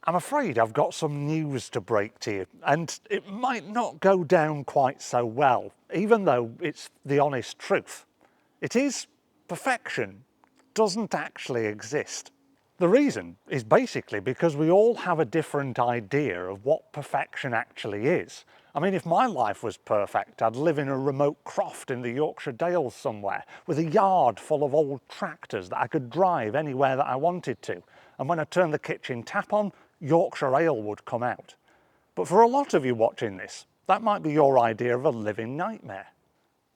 I'm afraid I've got some news to break to you, and it might not go down quite so well, even though it's the honest truth. It is perfection doesn't actually exist. The reason is basically because we all have a different idea of what perfection actually is. I mean, if my life was perfect, I'd live in a remote croft in the Yorkshire Dales somewhere, with a yard full of old tractors that I could drive anywhere that I wanted to. And when I turned the kitchen tap on, Yorkshire ale would come out. But for a lot of you watching this, that might be your idea of a living nightmare.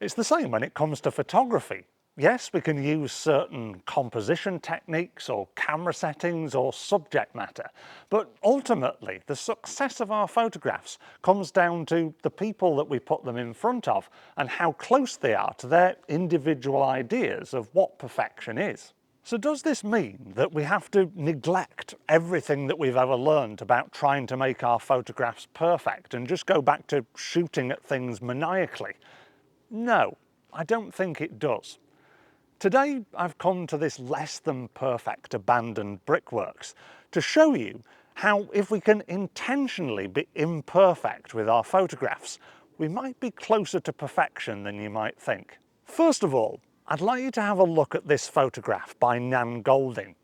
It's the same when it comes to photography. Yes, we can use certain composition techniques or camera settings or subject matter, but ultimately the success of our photographs comes down to the people that we put them in front of and how close they are to their individual ideas of what perfection is. So does this mean that we have to neglect everything that we've ever learned about trying to make our photographs perfect and just go back to shooting at things maniacally? No, I don't think it does. Today I've come to this less than perfect abandoned brickworks to show you how if we can intentionally be imperfect with our photographs, we might be closer to perfection than you might think. First of all, I'd like you to have a look at this photograph by Nan Goldin.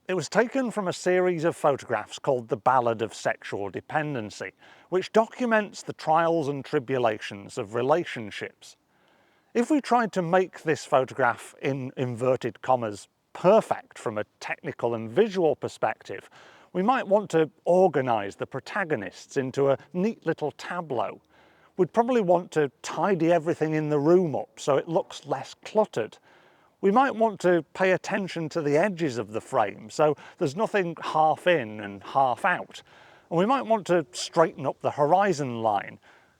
It was taken from a series of photographs called The Ballad of Sexual Dependency, which documents the trials and tribulations of relationships. If we tried to make this photograph, in inverted commas, perfect from a technical and visual perspective, we might want to organise the protagonists into a neat little tableau. We'd probably want to tidy everything in the room up so it looks less cluttered. We might want to pay attention to the edges of the frame so there's nothing half in and half out. And we might want to straighten up the horizon line,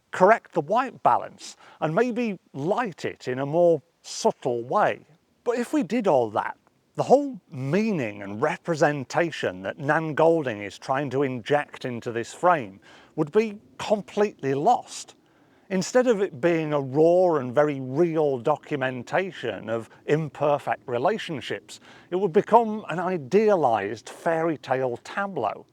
correct the white balance, and maybe light it in a more subtle way. But if we did all that, the whole meaning and representation that Nan Goldin is trying to inject into this frame would be completely lost. Instead of it being a raw and very real documentation of imperfect relationships, it would become an idealised fairy tale tableau.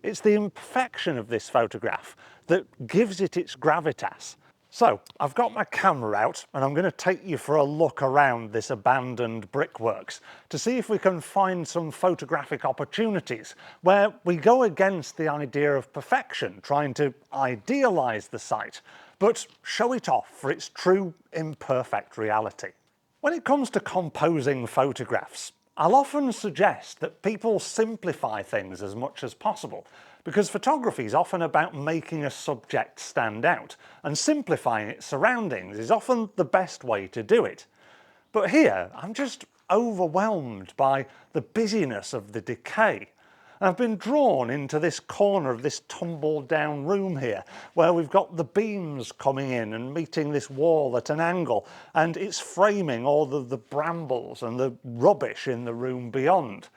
It's the imperfection of this photograph that gives it its gravitas. So I've got my camera out and I'm going to take you for a look around this abandoned brickworks to see if we can find some photographic opportunities where we go against the idea of perfection, trying to idealise the site, but show it off for its true imperfect reality. When it comes to composing photographs, I'll often suggest that people simplify things as much as possible, because photography is often about making a subject stand out, and simplifying its surroundings is often the best way to do it. But here, I'm just overwhelmed by the busyness of the decay. I've been drawn into this corner of this tumbled down room here, where we've got the beams coming in and meeting this wall at an angle, and it's framing all of the brambles and the rubbish in the room beyond.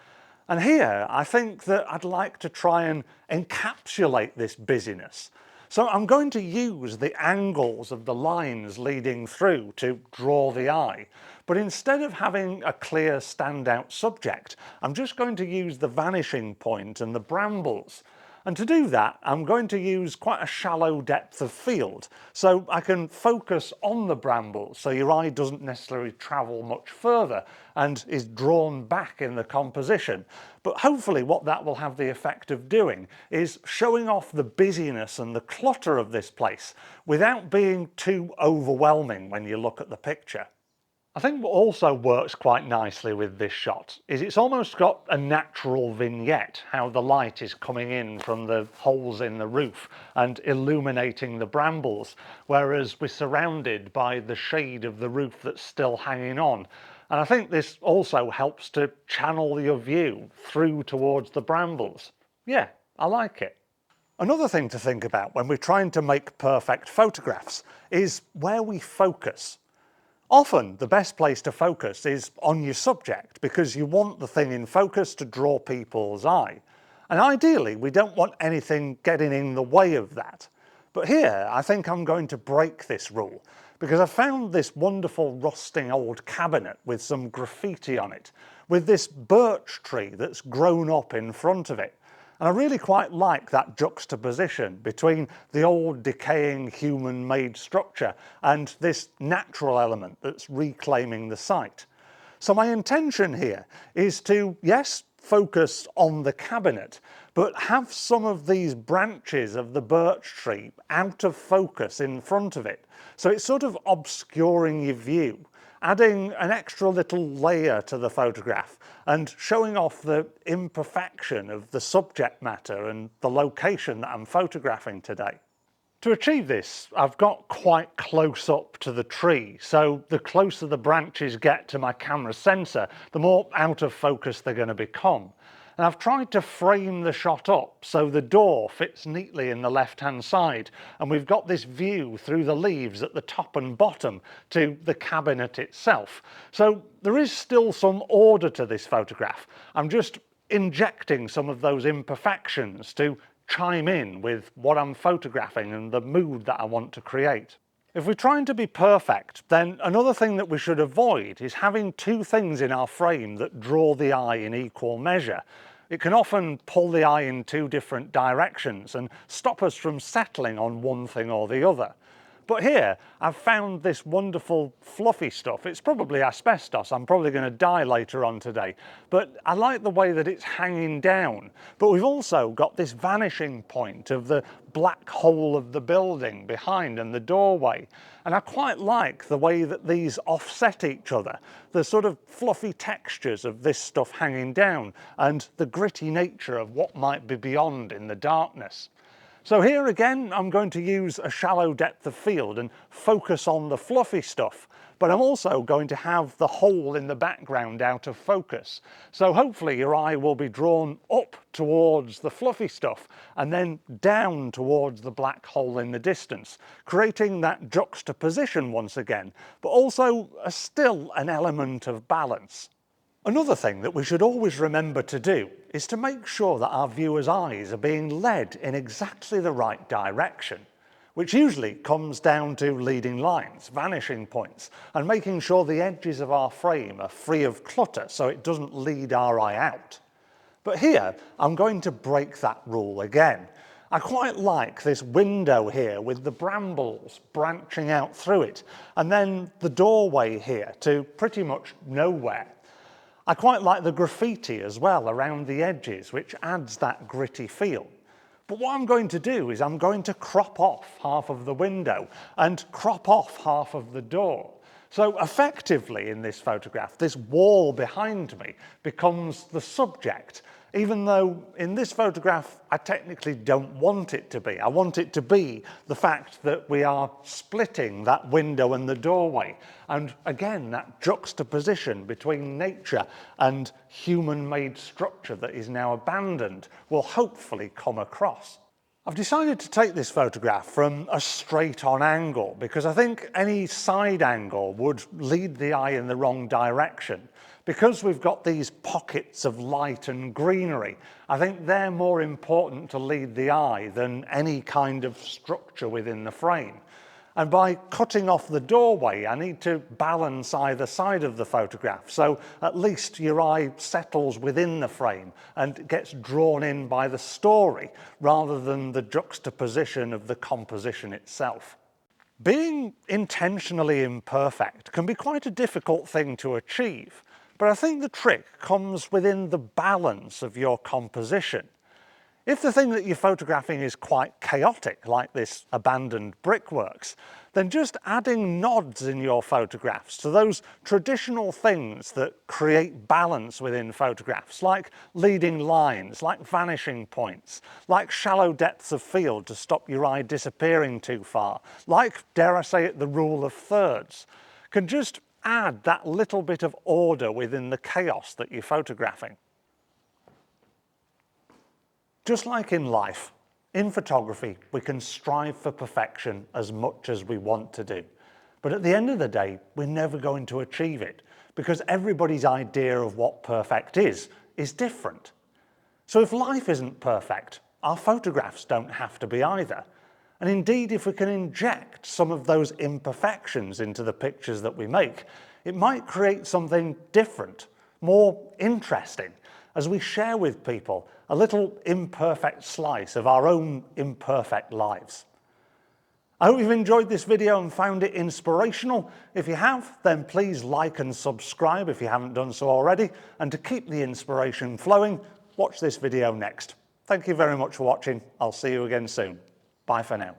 And here, I think that I'd like to try and encapsulate this busyness. So I'm going to use the angles of the lines leading through to draw the eye. But instead of having a clear standout subject, I'm just going to use the vanishing point and the brambles. And to do that, I'm going to use quite a shallow depth of field, so I can focus on the brambles so your eye doesn't necessarily travel much further and is drawn back in the composition. But hopefully what that will have the effect of doing is showing off the busyness and the clutter of this place without being too overwhelming when you look at the picture. I think what also works quite nicely with this shot is it's almost got a natural vignette, how the light is coming in from the holes in the roof and illuminating the brambles, whereas we're surrounded by the shade of the roof that's still hanging on. And I think this also helps to channel your view through towards the brambles. Yeah, I like it. Another thing to think about when we're trying to make perfect photographs is where we focus. Often the best place to focus is on your subject because you want the thing in focus to draw people's eye. And ideally we don't want anything getting in the way of that. But here I think I'm going to break this rule because I found this wonderful rusting old cabinet with some graffiti on it, with this birch tree that's grown up in front of it. And I really quite like that juxtaposition between the old decaying human-made structure and this natural element that's reclaiming the site. So my intention here is to, yes, focus on the cabinet, but have some of these branches of the birch tree out of focus in front of it. So it's sort of obscuring your view, adding an extra little layer to the photograph and showing off the imperfection of the subject matter and the location that I'm photographing today. To achieve this, I've got quite close up to the tree, so the closer the branches get to my camera sensor, the more out of focus they're going to become. And I've tried to frame the shot up so the door fits neatly in the left-hand side, and we've got this view through the leaves at the top and bottom to the cabinet itself. So there is still some order to this photograph. I'm just injecting some of those imperfections to chime in with what I'm photographing and the mood that I want to create. If we're trying to be perfect, then another thing that we should avoid is having two things in our frame that draw the eye in equal measure. It can often pull the eye in two different directions and stop us from settling on one thing or the other. But here, I've found this wonderful fluffy stuff. It's probably asbestos. I'm probably going to die later on today. But I like the way that it's hanging down. But we've also got this vanishing point of the black hole of the building behind and the doorway. And I quite like the way that these offset each other. The sort of fluffy textures of this stuff hanging down and the gritty nature of what might be beyond in the darkness. So here again, I'm going to use a shallow depth of field and focus on the fluffy stuff, but I'm also going to have the hole in the background out of focus. So hopefully your eye will be drawn up towards the fluffy stuff and then down towards the black hole in the distance, creating that juxtaposition once again, but also still an element of balance. Another thing that we should always remember to do is to make sure that our viewers' eyes are being led in exactly the right direction, which usually comes down to leading lines, vanishing points, and making sure the edges of our frame are free of clutter so it doesn't lead our eye out. But here, I'm going to break that rule again. I quite like this window here with the brambles branching out through it, and then the doorway here to pretty much nowhere. I quite like the graffiti as well around the edges, which adds that gritty feel. But what I'm going to do is I'm going to crop off half of the window and crop off half of the door. So effectively in this photograph, this wall behind me becomes the subject, even though in this photograph I technically don't want it to be. I want it to be the fact that we are splitting that window and the doorway. And again, that juxtaposition between nature and human-made structure that is now abandoned will hopefully come across. I've decided to take this photograph from a straight-on angle because I think any side angle would lead the eye in the wrong direction. Because we've got these pockets of light and greenery, I think they're more important to lead the eye than any kind of structure within the frame. And by cutting off the doorway, I need to balance either side of the photograph, so at least your eye settles within the frame and gets drawn in by the story rather than the juxtaposition of the composition itself. Being intentionally imperfect can be quite a difficult thing to achieve, but I think the trick comes within the balance of your composition. If the thing that you're photographing is quite chaotic, like this abandoned brickworks, then just adding nods in your photographs to those traditional things that create balance within photographs, like leading lines, like vanishing points, like shallow depths of field to stop your eye disappearing too far, like, dare I say it, the rule of thirds, can just add that little bit of order within the chaos that you're photographing. Just like in life, in photography, we can strive for perfection as much as we want to do. But at the end of the day, we're never going to achieve it because everybody's idea of what perfect is different. So if life isn't perfect, our photographs don't have to be either. And indeed, if we can inject some of those imperfections into the pictures that we make, it might create something different, more interesting, as we share with people a little imperfect slice of our own imperfect lives. I hope you've enjoyed this video and found it inspirational. If you have, then please like and subscribe if you haven't done so already. And to keep the inspiration flowing, watch this video next. Thank you very much for watching. I'll see you again soon. Bye for now.